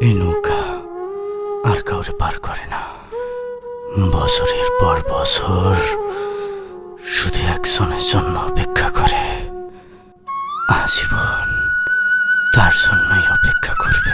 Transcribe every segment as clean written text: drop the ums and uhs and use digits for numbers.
এই নৌকা আর কাউরে পার করে না। বছরের পর বছর শুধু একজনের জন্য অপেক্ষা করে, আজীবন তার জন্যই অপেক্ষা করবে।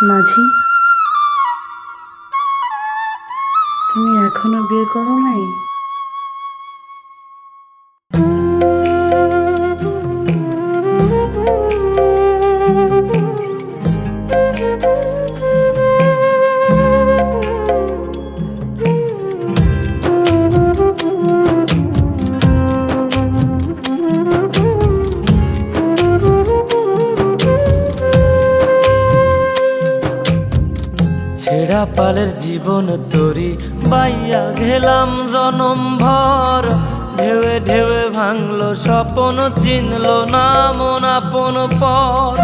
মাঝি, তুমি এখনো বিয়ে করো নাই? ছেঁড়া পালের জীবন তরি বাইয়া গেলাম জনম ভর, ঢেউে ঢেউে ভাঙলো স্বপন, চিনলো না মন আপন পর।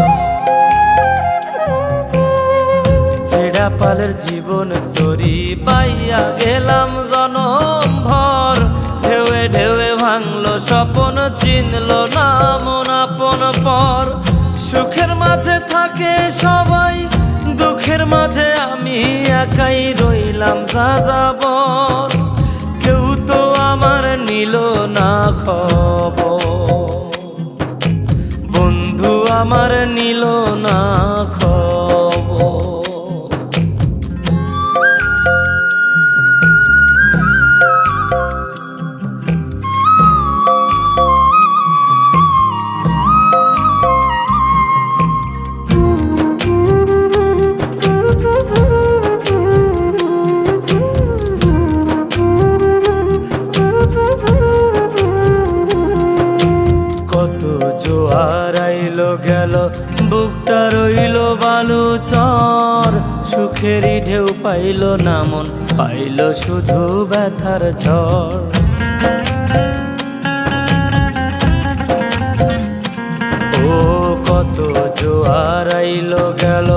ছেঁড়া পালের জীবন তরি বাইয়া গেলাম জনম ভর, ঢেউে ঢেউে ভাঙলো স্বপন, চিনলো না মন আপন পর। সুখের মাঝে থাকে সবাই, দুঃখের মাঝে আমি একাই রইলাম যাযাবর। কেউ তো আমার নিল না খবর, বন্ধু আমার নিল না খবর। জোয়ার আইলো গেল, বুকটা রইল বালু চর। সুখেরই ঢেউ পাইল না মন, পাইল শুধু ব্যথার ঝড়। ও কত জোয়ার আইলো গেল,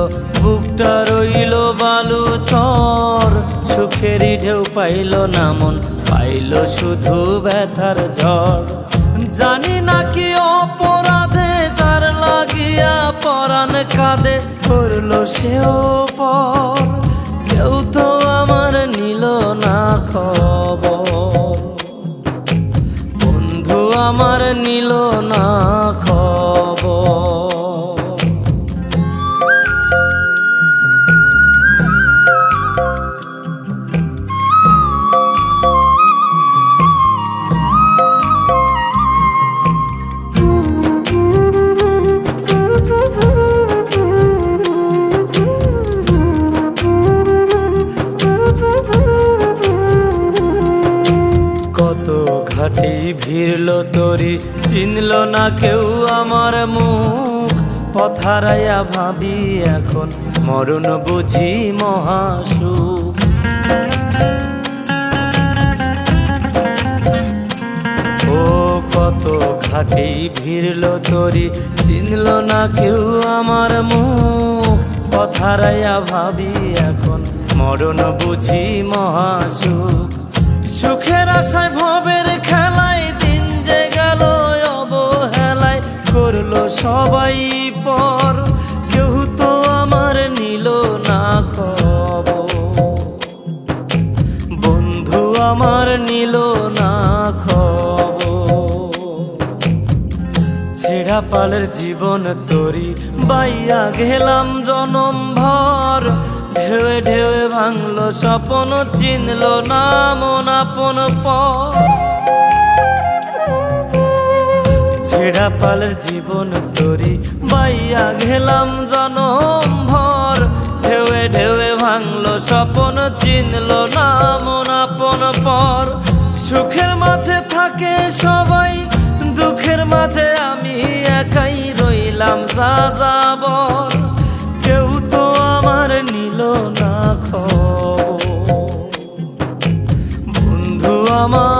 বুকটা রইল বালু চর। সুখেরই ঢেউ পাইল না মন, পাইল শুধু ব্যথার ঝড়। জানি নাকি অপরাধে তার লাগিয়া পরাণ কাঁদে, করলো সেও পর। কেউ তো আমার নিল না খবর, বন্ধু আমার নিল না খবর। কত ঘাটি ভিড়ল তরি, চিনল না কেউ আমার মুখ। পথারাইয়া ভাবি এখন মরণ বুঝি মহাসুখ। ও কত ঘাটি ভিড়ল তরি, চিনল না কেউ আমার মুখ। পথারাইয়া ভাবি এখন মরণ বুঝি মহাসুখ। সুখের আশায় ভবের খেলায় দিন আমার নিল না খবর। ছেঁড়া পালের জীবন তরি বাইয়া গেলাম জনম ভর, ঢেউে ঢেউে ভাঙলো স্বপ্ন চিনলো না মন আপন পর। ছেঁড়া পালের জীবন তরি বাইয়া গেলাম জনম ভর, ঢেউে ঢেউে ভাঙলো স্বপ্ন চিনলো না মন আপন পর। সুখের মাঝে থাকে সবাই, দুঃখের মাঝে আমি একাই রইলাম যাযাবর। কেউ তো আমার নিল না খবর, বন্ধু আমার